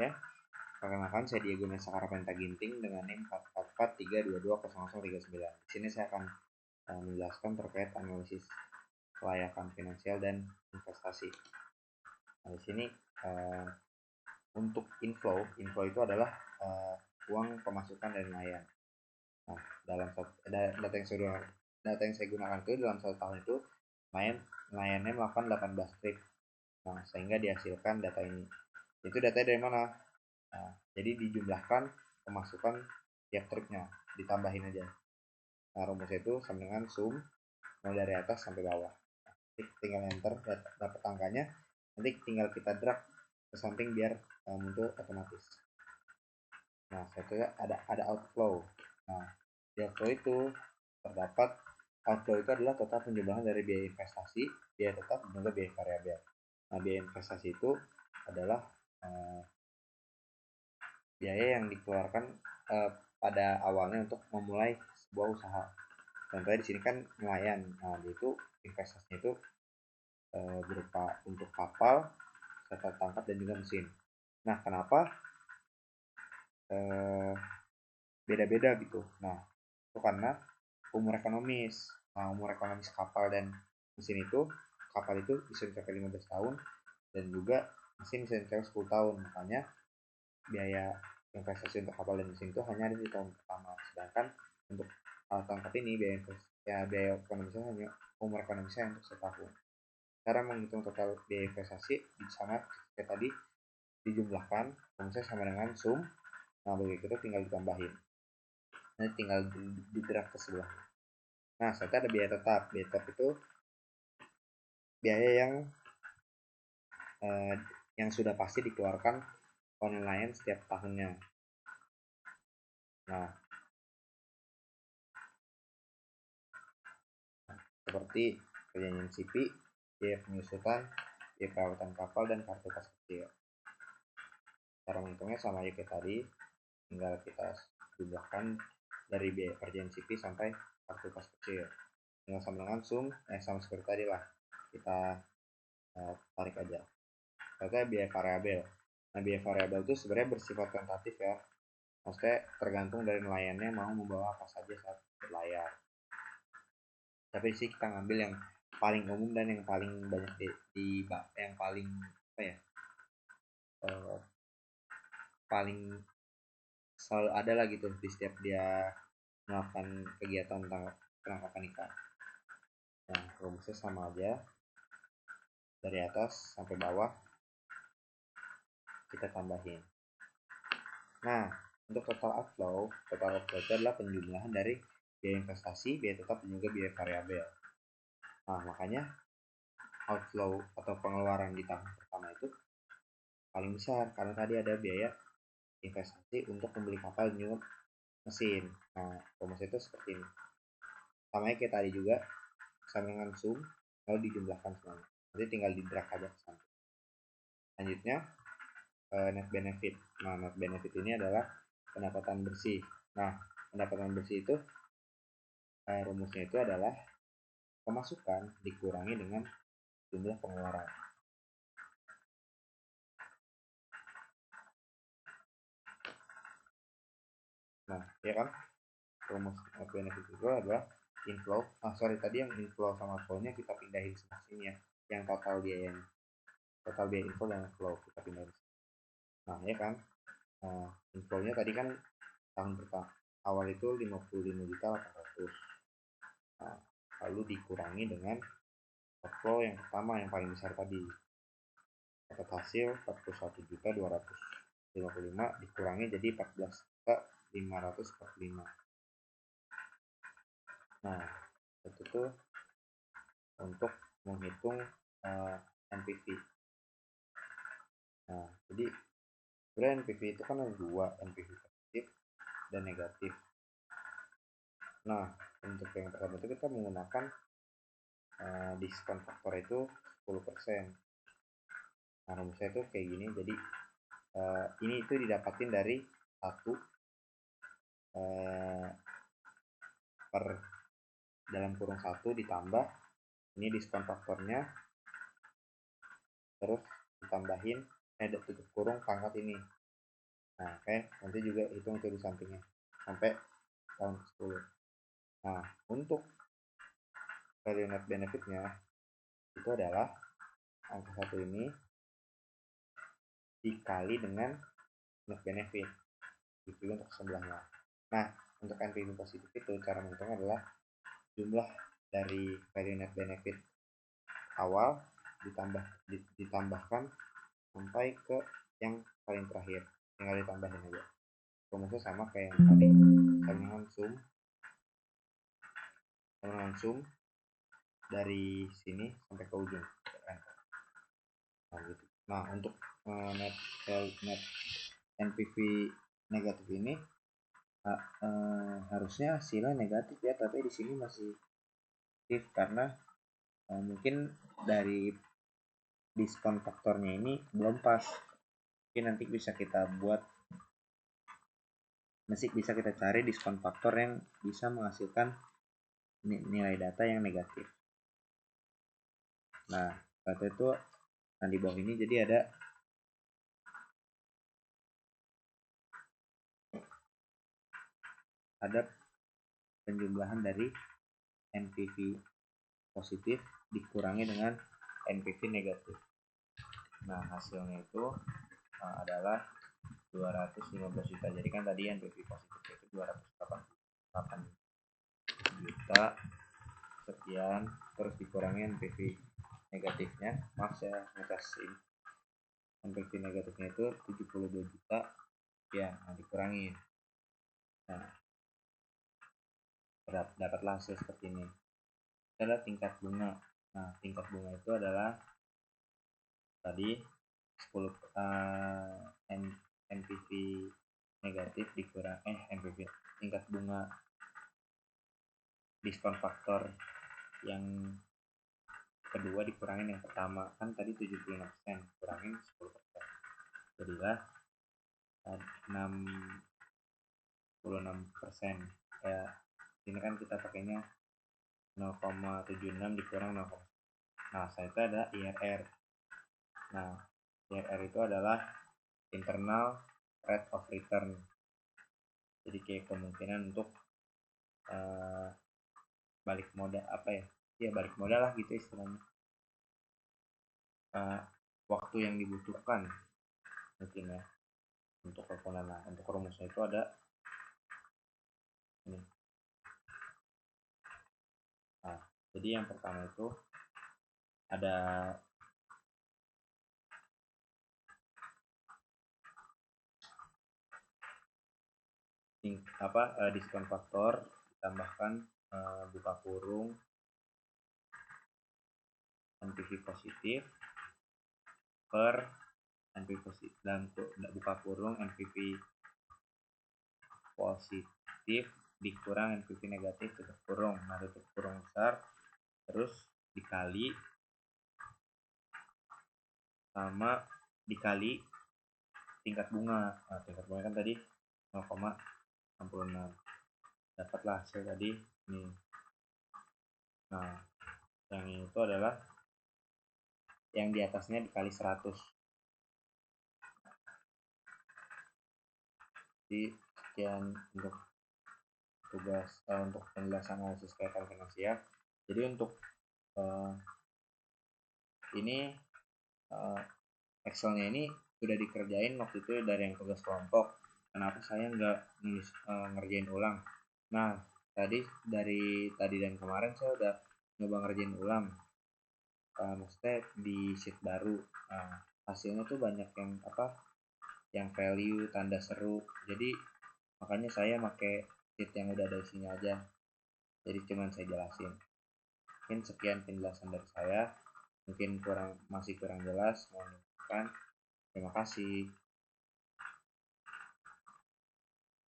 Oke, perkenalkan saya Diego Mesa Karapenta Ginting dengan NIM 44432200039. Di sini saya akan menjelaskan terkait analisis kelayakan finansial dan investasi. Nah, di sini untuk inflow itu adalah uang pemasukan dari nelayan. Nah, dalam data yang saya gunakan itu dalam satu tahun itu nelayannya melakukan 18 trip. Nah, sehingga dihasilkan data ini. Itu datanya dari mana? Nah, jadi dijumlahkan pemasukan tiap tripnya, ditambahin aja. Nah, rumusnya itu sama dengan sum mulai dari atas sampai bawah. Nah, tinggal enter dapat angkanya, nanti tinggal kita drag ke samping biar muncul otomatis. Nah, setelah ada outflow. Nah, di outflow itu terdapat outflow itu adalah total penjumlahan dari biaya investasi, biaya tetap, dan juga biaya variabel. Nah, biaya investasi itu adalah biaya yang dikeluarkan pada awalnya untuk memulai sebuah usaha. Contohnya di sini kan nelayan. Nah, itu investasinya itu berupa untuk kapal, serta tangkap dan juga mesin. Nah, kenapa beda-beda gitu? Nah, itu karena umur ekonomis. Nah, umur ekonomis kapal dan mesin itu, kapal itu bisa mencapai 15 tahun dan juga mesin bisa mencapai 10 tahun. Makanya biaya investasi untuk kapal dan mesin itu hanya ada di tahun pertama. Sedangkan untuk alat tangkap ini biaya ekonomisnya hanya umur ekonomisnya untuk setahun. Cara menghitung total biaya investasi sama kayak tadi, dijumlahkan, rumusnya sama dengan sum. Nah, begitu tinggal ditambahin. Nanti tinggal di drag ke sebelah. Nah, setelah ada biaya tetap. Biaya tetap itu biaya yang sudah pasti dikeluarkan oleh nelayan setiap tahunnya. Nah, seperti perjanjian CP, biaya penyusutan, biaya perawatan kapal, dan kartu kas kecil. Cara menghitungnya sama aja kayak tadi, tinggal kita jumlahkan dari biaya perjanjian CP sampai kartu kas kecil. Tinggal sama dengan sum, sama seperti tadi lah, kita tarik aja. Contohnya biaya variabel. Nah, biaya variabel itu sebenarnya bersifat tentatif ya. Maksudnya tergantung dari nelayannya mau membawa apa saja saat berlayar. Tapi sih kita ngambil yang paling umum dan yang paling banyak yang paling apa ya, paling selalu ada lah gitu di setiap dia melakukan kegiatan penangkapan ikan. Nah, rumusnya sama aja, dari atas sampai bawah kita tambahin. Nah, untuk total outflow itu adalah penjumlahan dari biaya investasi, biaya tetap, dan juga biaya variabel. Nah, makanya outflow atau pengeluaran di tahun pertama itu paling besar karena tadi ada biaya investasi untuk membeli kapal dan juga mesin. Nah, rumus itu seperti ini. Sama kayak tadi juga, sama dengan sum, lalu dijumlahkan semuanya. Nanti tinggal di drag aja ke samping. Selanjutnya, net benefit. Nah, net benefit ini adalah pendapatan bersih. Nah, pendapatan bersih itu rumusnya itu adalah pemasukan dikurangi dengan jumlah pengeluaran. Nah, ya kan, rumus net benefit itu adalah inflow. Tadi yang inflow sama outflow-nya kita pindahin sama sini ya, yang total biayanya, total biaya inflow dan outflow kita pindahin. Nah, ya kan, inflow-nya tadi kan tahun pertama awal itu 55.800. Nah, lalu dikurangi dengan outflow yang pertama yang paling besar tadi, dapat hasil 41.255 dikurangi jadi 14.545. Nah, itu tuh untuk menghitung NPV. Nah, jadi sebenarnya NPV itu kan ada dua, NPV positif dan negatif. Nah, untuk yang pertama itu kita menggunakan diskon faktor itu 10%. Nah, rumusnya itu kayak gini. Jadi ini itu didapatin dari 1 per dalam kurung 1 ditambah ini diskon faktornya, terus ditambahin tutup kurung pangkat ini. Nah, oke, nanti juga hitung itu di sampingnya sampai tahun ke-10. Nah, untuk value net benefitnya itu adalah angka 1 ini dikali dengan net benefit, itu untuk sebelahnya. Nah, untuk NPV positif itu cara menghitungnya adalah jumlah dari value net benefit awal ditambahkan sampai ke yang paling terakhir, tinggal ditambahin aja. Rumusnya sama kayak yang tadi, sama sum dari sini sampai ke ujung. Nah, gitu. Nah, untuk net NPV negatif ini harusnya hasilnya negatif ya, tapi di sini masih positif karena mungkin dari diskon faktornya ini belum pas. Mungkin nanti bisa kita cari diskon faktor yang bisa menghasilkan nilai data yang negatif. Nah, data itu di bawah ini jadi ada penjumlahan dari NPV positif dikurangi dengan NPV negatif. Nah, hasilnya itu adalah 215 juta. Jadi kan tadi NPV positif itu 288 juta sekian, terus dikurangi NPV negatifnya. Maaf saya ngatasin NPV negatifnya itu 72 juta ya, nah dikurangin. Nah, dapatlah hasil seperti ini. Adalah tingkat bunga. Nah, tingkat bunga itu adalah tadi 10 NPV negatif dikurang NPV tingkat bunga diskon faktor yang kedua dikurangin yang pertama, kan tadi 76%, kurangin 10%, jadilah 66%. Ya, ini kan kita pakainya 0,76 dikurang 0. Nah, saya itu ada IRR. Nah, IRR itu adalah internal rate of return. Jadi kayak kemungkinan untuk balik modal balik modal lah gitu istilahnya. Waktu yang dibutuhkan mungkin ya untuk kekunaan. Nah, untuk rumusnya itu ada ini. Nah, jadi yang pertama itu ada diskon faktor ditambahkan buka kurung NPV positif per NPV positif dan buka kurung NPV positif dikurang NPV negatif tutup kurung. Nah, tutup kurung besar terus dikali sama dikali tingkat bunga. Nah, tingkat bunga kan tadi 0,66, dapatlah hasil tadi nih. Nah, yang itu adalah yang di atasnya dikali 100. Jadi sekian untuk tugas untuk penjelasan analisis kelihatan finansial. Jadi untuk ini Excelnya ini sudah dikerjain waktu itu dari yang tugas kelompok. Kenapa saya nggak ngerjain ulang? Nah, tadi dan kemarin saya udah nyoba ngerjain ulang. Maksudnya di sheet baru. Nah, hasilnya tuh banyak yang value, tanda seru. Jadi makanya saya pakai sheet yang udah ada isinya aja. Jadi cuman saya jelasin. Mungkin sekian penjelasan dari saya. Mungkin masih kurang jelas, mohon maaf. Terima kasih.